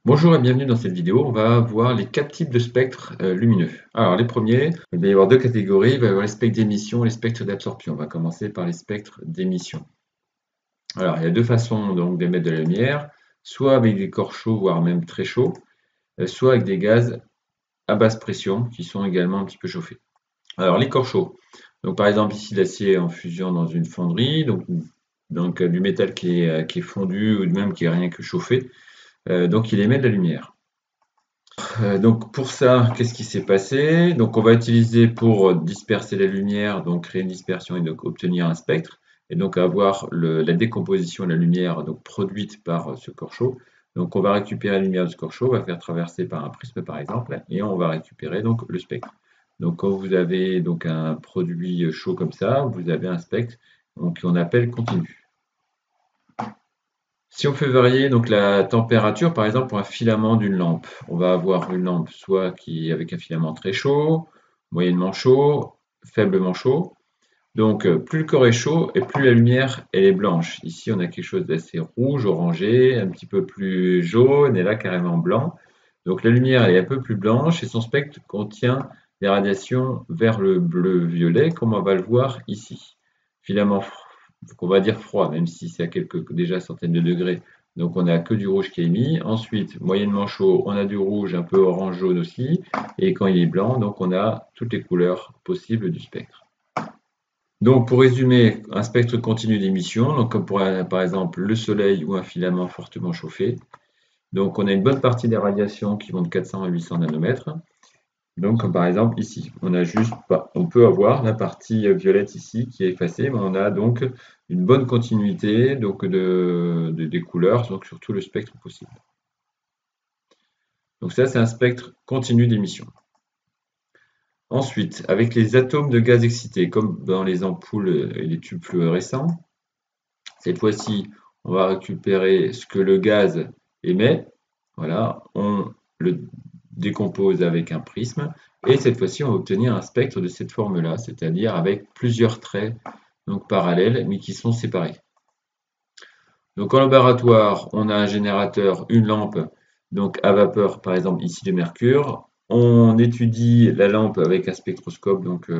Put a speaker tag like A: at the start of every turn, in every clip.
A: Bonjour et bienvenue dans cette vidéo. On va voir les 4 types de spectres lumineux. Alors les premiers, il va y avoir deux catégories. Il va y avoir les spectres d'émission et les spectres d'absorption. On va commencer par les spectres d'émission. Alors il y a deux façons donc d'émettre de la lumière, soit avec des corps chauds, voire même très chauds, soit avec des gaz à basse pression qui sont également un petit peu chauffés. Alors les corps chauds. Donc par exemple ici l'acier en fusion dans une fonderie, donc du métal qui est fondu ou même qui est rien que chauffé. Donc il émet de la lumière. Donc pour ça, qu'est-ce qui s'est passé? Donc on va utiliser pour disperser la lumière, donc créer une dispersion et donc obtenir un spectre, et donc avoir la décomposition de la lumière donc produite par ce corps chaud. Donc on va récupérer la lumière de ce corps chaud, on va faire traverser par un prisme par exemple, et on va récupérer donc le spectre. Donc quand vous avez donc un produit chaud comme ça, vous avez un spectre qu'on appelle continu. Si on fait varier donc la température, par exemple, pour un filament d'une lampe, on va avoir une lampe soit qui avec un filament très chaud, moyennement chaud, faiblement chaud. Donc, plus le corps est chaud et plus la lumière elle est blanche. Ici, on a quelque chose d'assez rouge, orangé, un petit peu plus jaune et là carrément blanc. Donc, la lumière elle est un peu plus blanche et son spectre contient des radiations vers le bleu-violet, comme on va le voir ici. Filament qu'on va dire froid, même si c'est à quelques déjà centaines de degrés. Donc on n'a que du rouge qui est émis. Ensuite, moyennement chaud, on a du rouge un peu orange-jaune aussi. Et quand il est blanc, donc on a toutes les couleurs possibles du spectre. Donc pour résumer, un spectre continu d'émission, donc comme pour par exemple le soleil ou un filament fortement chauffé. Donc on a une bonne partie des radiations qui vont de 400 à 800 nanomètres. Donc, comme par exemple ici, on peut avoir la partie violette ici qui est effacée, mais on a donc une bonne continuité donc des couleurs donc sur tout le spectre possible. Donc ça, c'est un spectre continu d'émission. Ensuite, avec les atomes de gaz excités, comme dans les ampoules et les tubes fluorescents, cette fois-ci, on va récupérer ce que le gaz émet. Voilà, on le décompose avec un prisme. Et cette fois-ci, on va obtenir un spectre de cette forme-là, c'est-à-dire avec plusieurs traits donc parallèles, mais qui sont séparés. Donc en laboratoire, on a un générateur, une lampe, donc à vapeur, par exemple ici de mercure. On étudie la lampe avec un spectroscope, donc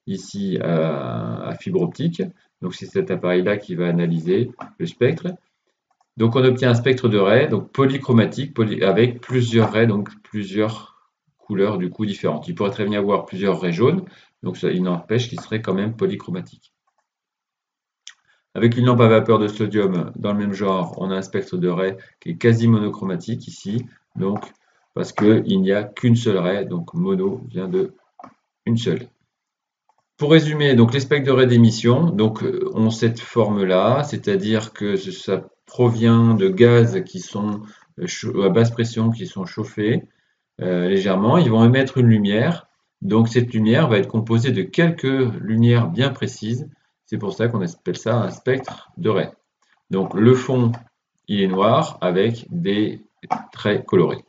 A: ici à fibre optique. Donc c'est cet appareil-là qui va analyser le spectre. Donc on obtient un spectre de raies, donc polychromatique, avec plusieurs raies, donc plusieurs couleurs du coup différentes. Il pourrait très bien y avoir plusieurs raies jaunes, donc ça, il n'empêche qu'il serait quand même polychromatique. Avec une lampe à vapeur de sodium dans le même genre, on a un spectre de raies qui est quasi monochromatique ici, donc parce qu'il n'y a qu'une seule raie, donc mono vient de une seule. Pour résumer, donc les spectres de raies d'émission ont cette forme-là, c'est-à-dire que ça provient de gaz qui sont à basse pression, qui sont chauffés légèrement. Ils vont émettre une lumière. Donc cette lumière va être composée de quelques lumières bien précises. C'est pour ça qu'on appelle ça un spectre de raies. Donc le fond, il est noir avec des traits colorés.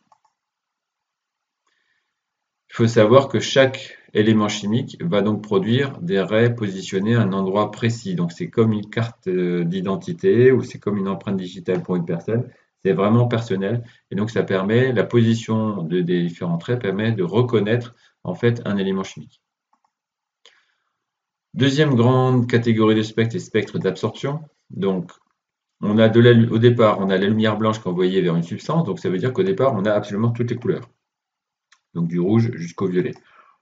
A: Il faut savoir que chaque élément chimique va donc produire des raies positionnées à un endroit précis. Donc c'est comme une carte d'identité ou c'est comme une empreinte digitale pour une personne. C'est vraiment personnel et donc ça permet, la position des différents traits permet de reconnaître en fait un élément chimique. Deuxième grande catégorie de spectres, les spectres d'absorption. Donc on a au départ, on a la lumière blanche qu'envoyée vers une substance, donc ça veut dire qu'au départ, on a absolument toutes les couleurs, donc du rouge jusqu'au violet.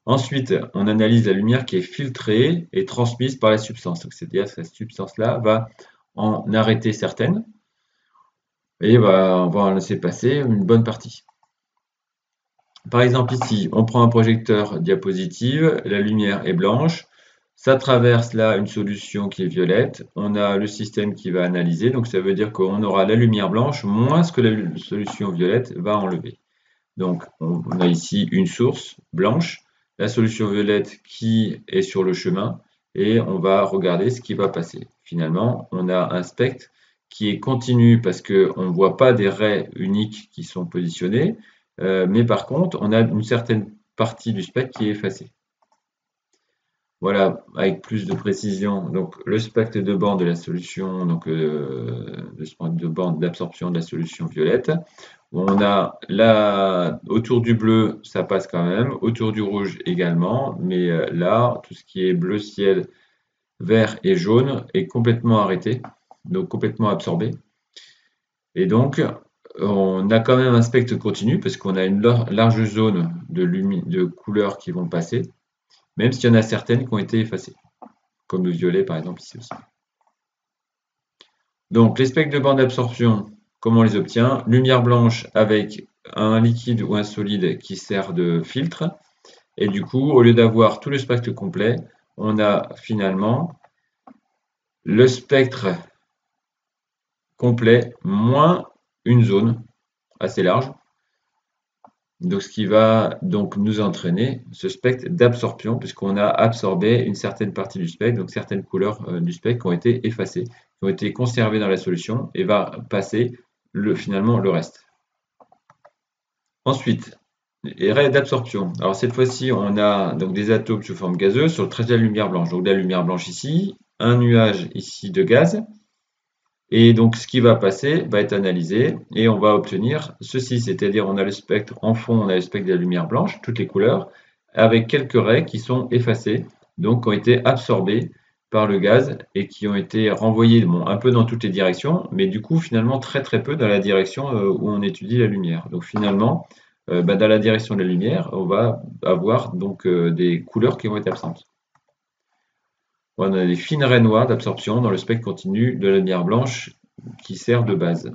A: Ensuite, on analyse la lumière qui est filtrée et transmise par la substance. C'est-à-dire que cette substance-là va en arrêter certaines et on va en laisser passer une bonne partie. Par exemple, ici, on prend un projecteur diapositive, la lumière est blanche, ça traverse là une solution qui est violette, on a le système qui va analyser, donc ça veut dire qu'on aura la lumière blanche moins ce que la solution violette va enlever. Donc, on a ici une source blanche, la solution violette qui est sur le chemin, et on va regarder ce qui va passer. Finalement, on a un spectre qui est continu parce qu'on ne voit pas des raies uniques qui sont positionnées, mais par contre, on a une certaine partie du spectre qui est effacée. Voilà, avec plus de précision, donc le spectre de bande de la solution, donc le spectre de bande d'absorption de la solution violette. On a là, autour du bleu, ça passe quand même, autour du rouge également, mais là, tout ce qui est bleu ciel, vert et jaune est complètement arrêté, donc complètement absorbé. Et donc, on a quand même un spectre continu parce qu'on a une large zone de couleurs qui vont passer, même s'il y en a certaines qui ont été effacées, comme le violet par exemple ici aussi. Donc, les spectres de bande d'absorption, comment on les obtient? Lumière blanche avec un liquide ou un solide qui sert de filtre. Et du coup, au lieu d'avoir tout le spectre complet, on a finalement le spectre complet moins une zone assez large. Donc, ce qui va donc nous entraîner ce spectre d'absorption, puisqu'on a absorbé une certaine partie du spectre, donc certaines couleurs du spectre qui ont été effacées, qui ont été conservées dans la solution, et va passer finalement le reste. Ensuite, les raies d'absorption. Alors cette fois-ci, on a donc des atomes sous forme gazeuse sur le trait de la lumière blanche. Donc de la lumière blanche ici, un nuage ici de gaz. Et donc, ce qui va passer va être analysé et on va obtenir ceci, c'est-à-dire on a le spectre en fond, on a le spectre de la lumière blanche, toutes les couleurs, avec quelques raies qui sont effacées, donc qui ont été absorbées par le gaz et qui ont été renvoyées un peu dans toutes les directions, mais du coup finalement très très peu dans la direction où on étudie la lumière. Donc finalement, dans la direction de la lumière, on va avoir donc des couleurs qui vont être absentes. On a des fines raies noires d'absorption dans le spectre continu de la lumière blanche qui sert de base.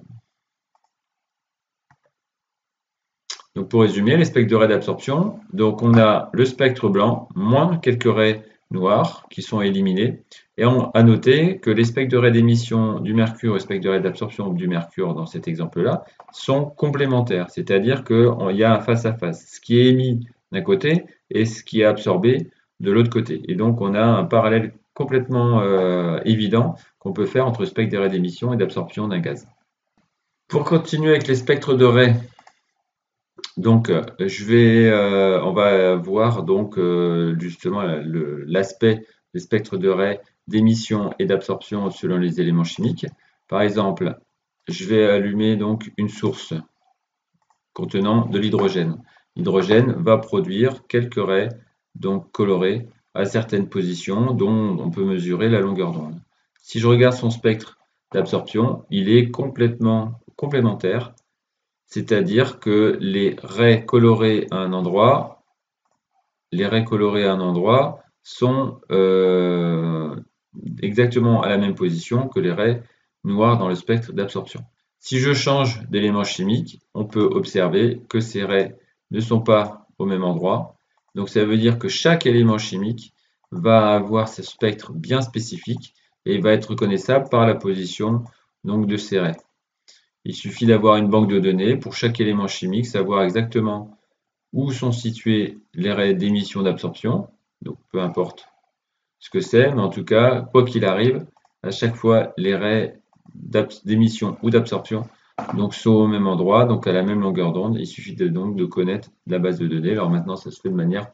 A: Donc pour résumer, les spectres de raies d'absorption, donc on a le spectre blanc moins quelques raies noires qui sont éliminées. Et on a noté que les spectres de raies d'émission du mercure et les spectres de raies d'absorption du mercure dans cet exemple-là sont complémentaires, c'est-à-dire qu'il y a un face-à-face, ce qui est émis d'un côté et ce qui est absorbé de l'autre côté. Et donc on a un parallèle complètement évident qu'on peut faire entre le spectre des raies d'émission et d'absorption d'un gaz. Pour continuer avec les spectres de raies, donc on va voir donc justement l'aspect des spectres de raies d'émission et d'absorption selon les éléments chimiques. Par exemple, je vais allumer donc une source contenant de l'hydrogène. L'hydrogène va produire quelques raies donc colorées à certaines positions dont on peut mesurer la longueur d'onde. Si je regarde son spectre d'absorption, il est complètement complémentaire, c'est-à-dire que les raies colorées à un endroit, sont exactement à la même position que les raies noires dans le spectre d'absorption. Si je change d'élément chimique, on peut observer que ces raies ne sont pas au même endroit. Donc ça veut dire que chaque élément chimique va avoir ce spectre bien spécifique et va être reconnaissable par la position donc, de ces raies. Il suffit d'avoir une banque de données pour chaque élément chimique, savoir exactement où sont situées les raies d'émission d'absorption. Donc peu importe ce que c'est, mais en tout cas, quoi qu'il arrive, à chaque fois, les raies d'émission ou d'absorption donc sont au même endroit, donc à la même longueur d'onde. Il suffit donc de connaître la base de données. Alors maintenant, ça se fait de manière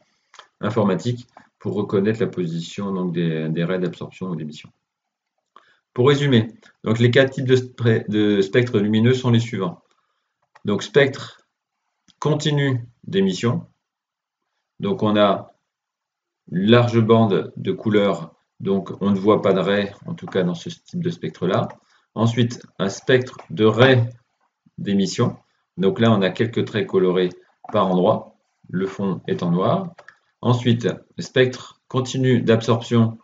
A: informatique pour reconnaître la position donc, des raies d'absorption ou d'émission. Pour résumer, donc les quatre types de spectres lumineux sont les suivants. Donc spectre continu d'émission. Donc on a une large bande de couleurs, donc on ne voit pas de raies, en tout cas dans ce type de spectre-là. Ensuite, un spectre de raies d'émission. Donc là, on a quelques traits colorés par endroit, le fond est en noir. Ensuite, spectre continu d'absorption.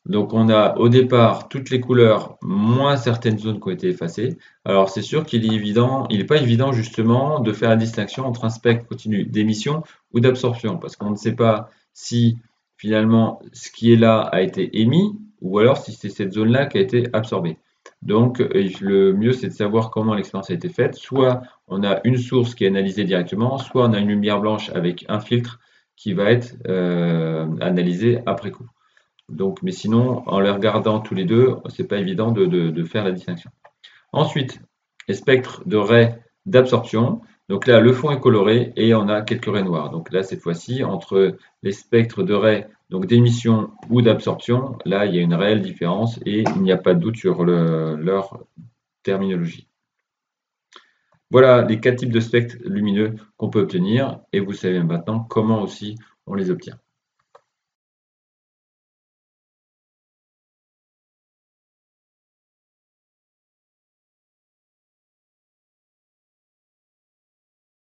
A: Donc on a au départ toutes les couleurs moins certaines zones qui ont été effacées. Alors c'est sûr qu'il est évident, il n'est pas évident justement de faire la distinction entre un spectre continu d'émission ou d'absorption, parce qu'on ne sait pas si finalement ce qui est là a été émis ou alors si c'est cette zone-là qui a été absorbée. Donc le mieux c'est de savoir comment l'expérience a été faite. Soit on a une source qui est analysée directement, soit on a une lumière blanche avec un filtre qui va être analysé après coup. Donc, mais sinon, en les regardant tous les deux, c'est pas évident de faire la distinction. Ensuite, les spectres de raies d'absorption. Donc là, le fond est coloré et on a quelques raies noires. Donc là, cette fois-ci, entre les spectres de raies donc d'émission ou d'absorption, là, il y a une réelle différence et il n'y a pas de doute sur leur terminologie. Voilà les 4 types de spectres lumineux qu'on peut obtenir et vous savez maintenant comment aussi on les obtient.